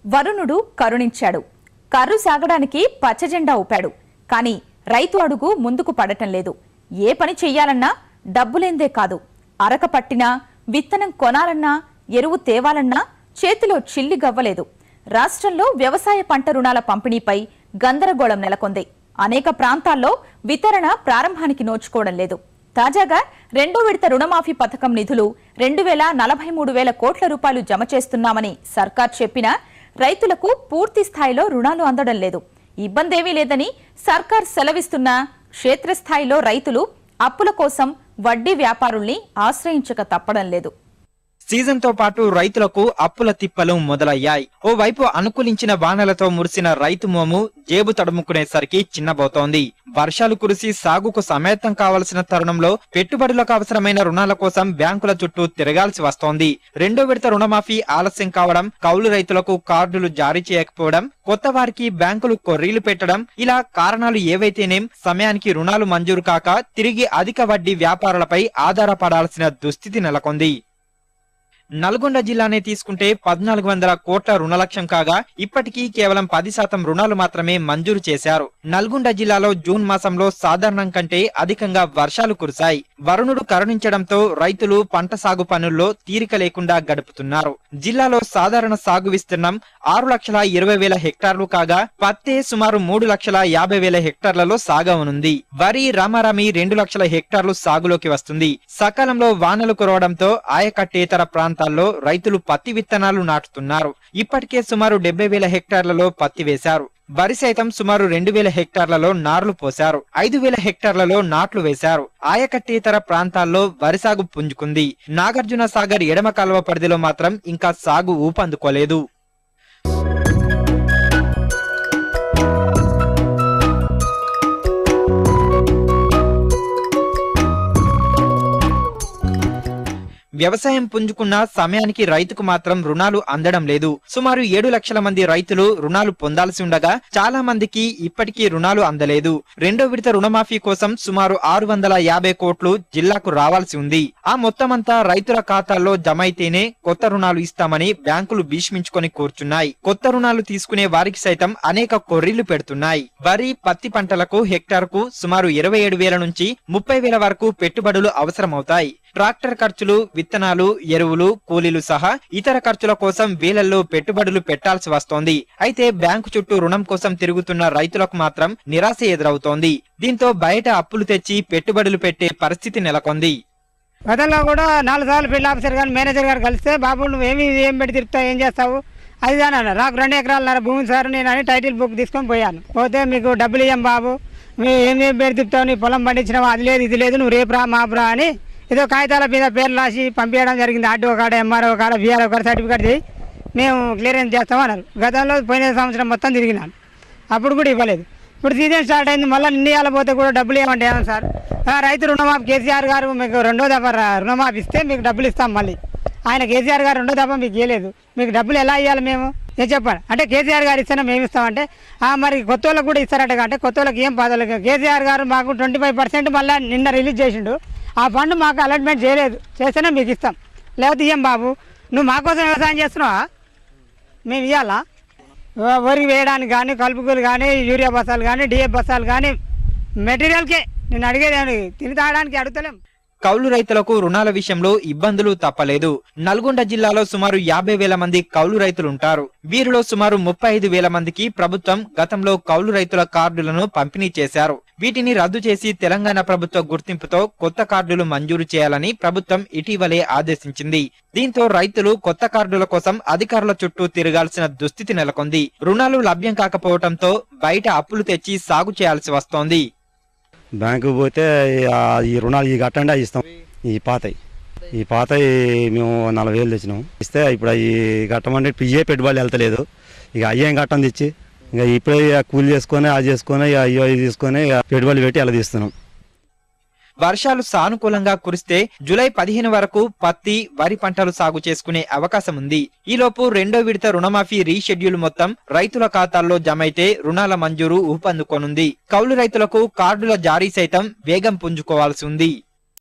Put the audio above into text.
వరుణుడు కరుణించాడు. కర్రు సాగడానికి పచ్చజెండా ఊపాడు. కానీ రైతు అడుగు ముందుకు పడటం లేదు. ఏ పని చెయ్యాలన్నా డబ్బులేందే కాదు, అరక పట్టినా, విత్తనం కొనాలన్నా, ఎరువు తేవాలన్నా చేతిలో చిల్లి గవ్వలేదు. రాష్ట్రంలో వ్యవసాయ పంట రుణాల పంపిణీపై గందరగోళం నెలకొంది. అనేక ప్రాంతాల్లో వితరణ ప్రారంభానికి నోచుకోవడం లేదు. తాజాగా రెండో విడత రుణమాఫీ పథకం నిధులు 2,43,000 కోట్ల రూపాయలు జమ చేస్తున్నామని సర్కార్ చెప్పినా రైతులకు పూర్తి స్థాయిలో రుణాలు అందడం లేదు. ఇబ్బందేమీ లేదని సర్కార్ సెలవిస్తున్నా క్షేత్రస్థాయిలో రైతులు అప్పుల కోసం వడ్డీ వ్యాపారుల్ని ఆశ్రయించక తప్పడం లేదు. సీజన్ తో పాటు రైతులకు అప్పుల తిప్పలు మొదలయ్యాయి. ఓవైపు అనుకూలించిన వానలతో మురిసిన రైతు మోము జేబు తడుముకునేసరికి చిన్నబోతోంది. వర్షాలు కురిసి సాగుకు సమేతం కావలసిన తరుణంలో పెట్టుబడులకు అవసరమైన రుణాల కోసం బ్యాంకుల చుట్టూ తిరగాల్సి వస్తోంది. రెండో విడత రుణమాఫీ ఆలస్యం కావడం, కౌలు రైతులకు కార్డులు జారీ చేయకపోవడం, కొత్త వారికి బ్యాంకులు కొర్రీలు పెట్టడం, ఇలా కారణాలు ఏవైతేనేం సమయానికి రుణాలు మంజూరు కాక తిరిగి అధిక వడ్డీ వ్యాపారులపై ఆధారపడాల్సిన దుస్థితి నెలకొంది. నల్గొండ జిల్లానే తీసుకుంటే 1,400 కోట్ల రుణ లక్ష్యం కాగా ఇప్పటికీ కేవలం 10% రుణాలు మాత్రమే మంజూరు చేశారు. నల్గొండ జిల్లాలో జూన్ మాసంలో సాధారణం కంటే అధికంగా వర్షాలు కురిశాయి. వరుణుడు కరుణించడంతో రైతులు పంట సాగు పనుల్లో తీరిక లేకుండా గడుపుతున్నారు. జిల్లాలో సాధారణ సాగు విస్తీర్ణం 6,20,000 హెక్టార్లు కాగా పత్తే సుమారు 3,50,000 హెక్టార్లలో సాగవనుంది. వరి రామారామి 2 లక్షల హెక్టార్లు సాగులోకి వస్తుంది. సకాలంలో వానలు కురవడంతో ఆయకట్టేతర ప్రాంతాల్లో రైతులు పత్తి విత్తనాలు నాటుతున్నారు. ఇప్పటికే సుమారు 70,000 హెక్టార్లలో పత్తి వేశారు. వరి సైతం సుమారు 2,000 హెక్టార్లలో నార్లు పోశారు. 5,000 హెక్టార్లలో నాట్లు వేశారు. ఆయకట్టేతర ప్రాంతాల్లో వరి సాగు పుంజుకుంది. నాగార్జున సాగర్ ఎడమ కాలువ పరిధిలో మాత్రం ఇంకా సాగు ఊపందుకోలేదు. వ్యవసాయం పుంజుకున్న సమయానికి రైతుకు మాత్రం రుణాలు అందడం లేదు. సుమారు 7 లక్షల మంది రైతులు రుణాలు పొందాల్సి ఉండగా చాలా మందికి ఇప్పటికీ రుణాలు అందలేదు. రెండో విడత రుణమాఫీ కోసం సుమారు 650 కోట్లు జిల్లాకు రావాల్సి ఉంది. ఆ మొత్తమంతా రైతుల ఖాతాల్లో జమ అయితేనే కొత్త రుణాలు ఇస్తామని బ్యాంకులు భీష్మించుకొని కూర్చున్నాయి. కొత్త రుణాలు తీసుకునే వారికి సైతం అనేక కొర్రీలు పెడుతున్నాయి. వరి పత్తి పంటలకు హెక్టార్కు సుమారు 27,000 నుంచి 30,000 వరకు పెట్టుబడులు అవసరమవుతాయి. ట్రాక్టర్ ఖర్చులు, విత్తనాలు, ఎరువులు, కూలీలు సహా ఇతర ఖర్చుల కోసం వేలల్లో పెట్టుబడులు పెట్టాల్సి వస్తోంది. అయితే బ్యాంకు చుట్టూ రుణం కోసం తిరుగుతున్న రైతులకు మాత్రం నిరాశ ఎదురవుతోంది. దీంతో బయట అప్పులు తెచ్చి పెట్టుబడులు పెట్టే పరిస్థితి నెలకొంది. గతంలో కూడా 4 సార్లు ఫీల్డ్ ఆఫీసర్ గారు మేనేజర్ గారు కలిస్తే, బాబు నువ్వు ఏం పెట్టి తిరుగుతావు, ఏం చేస్తావు, అది అన్నారు. నాకు 2 ఎకరాలన్నర భూమి సార్ నేను అని టైటిల్ బుక్ తీసుకొని పోయాను. పోతే మీకు డబ్బులు ఇయ్యం బాబు, ఏం పెట్టి తిప్పుతావు, నీ పొలం పండించినావు, అది లేదు ఇది లేదు, నువ్వు రేపు రా మాపురా అని ఏదో కాగితాల మీద పేర్లు రాసి పంపించడం జరిగింది. ఆర్డీఓ కాడ, ఎంఆర్ఓ కాడ, బీఆర్ఓ కాడ సర్టిఫికేట్ చేయి మేము క్లియరెన్స్ చేస్తామన్నారు. గతంలో పోయిన సంవత్సరం మొత్తం తిరిగినాను, అప్పుడు కూడా ఇవ్వలేదు. ఇప్పుడు సీజన్ స్టార్ట్ అయింది, మళ్ళీ నిన్న పోతే కూడా డబ్బులు ఏమంటే ఏమో సార్, రైతు రుణమాఫీ కేసీఆర్ గారు మీకు 2వ దఫా రుణమాఫీ ఇస్తే మీకు డబ్బులు ఇస్తాం. మళ్ళీ ఆయన కేసీఆర్ గారు 2వ దఫా మీకు ఇవ్వలేదు, మీకు డబ్బులు ఎలా ఇవ్వాలి మేము ఏం చెప్పాలి అంటే, కేసీఆర్ గారు ఇస్తేనే మేము ఇస్తామంటే మరి కొత్త వాళ్ళకి కూడా ఇస్తారట. అంటే కొత్త వాళ్ళకి ఏం పదవులు, కేసీఆర్ గారు మాకు 25% మళ్ళీ నిన్న రిలీజ్ చేసిండు. ఆ ఫండ్ మాకు అలాట్మెంట్ చేయలేదు, చేస్తేనే మీకు ఇస్తాం, లేకపోతే ఇయ్యం బాబు. నువ్వు మా కోసం వ్యవసాయం చేస్తున్నావా, మేము ఇవ్వాలా? వరికి వేయడానికి కానీ, కలుపుకలు కానీ, యూరియా బస్తాలు కానీ, డిఏపి బస్తాలు కానీ, మెటీరియల్కే నేను అడిగేది, తిని తాగడానికి అడుగుతలేం. కౌలు రైతులకు రుణాల విషయంలో ఇబ్బందులు తప్పలేదు. నల్గొండ జిల్లాలో సుమారు 50,000 మంది కౌలు రైతులుంటారు. వీరిలో సుమారు 35,000 మందికి ప్రభుత్వం గతంలో కౌలు రైతుల కార్డులను పంపిణీ చేశారు. వీటిని రద్దు చేసి తెలంగాణ ప్రభుత్వ గుర్తింపుతో కొత్త కార్డులు మంజూరు చేయాలని ప్రభుత్వం ఇటీవలే ఆదేశించింది. దీంతో రైతులు కొత్త కార్డుల కోసం అధికారుల చుట్టూ తిరగాల్సిన దుస్థితి నెలకొంది. రుణాలు లభ్యం కాకపోవడంతో బయట అప్పులు తెచ్చి సాగు చేయాల్సి వస్తోంది. బ్యాంకు పోతే ఈ రుణాలు ఈ కట్టండి అవి ఇస్తాం. ఈ పాతయి మేము 40,000 తెచ్చినాం, ఇస్తే ఇప్పుడు అవి కట్టమంటే పియ్యే పెట్టుబడి వెళ్తలేదు. ఇక అయ్యేం కట్టం తెచ్చి ఇంకా ఇప్పుడే కూలి చేసుకొని అది చేసుకొని అయ్యో ఇది తీసుకొని పెట్టుబడి పెట్టి అలా తీస్తున్నాం. వర్షాలు సానుకూలంగా కురిస్తే జూలై 15 వరకు పత్తి, వరి పంటలు సాగు చేసుకునే అవకాశం ఉంది. ఈలోపు రెండో విడత రుణమాఫీ రీషెడ్యూల్ మొత్తం రైతుల ఖాతాల్లో జమైతే రుణాల మంజూరు ఊపందుకోనుంది. కౌలు రైతులకు కార్డుల జారీ సైతం వేగం పుంజుకోవాల్సి ఉంది.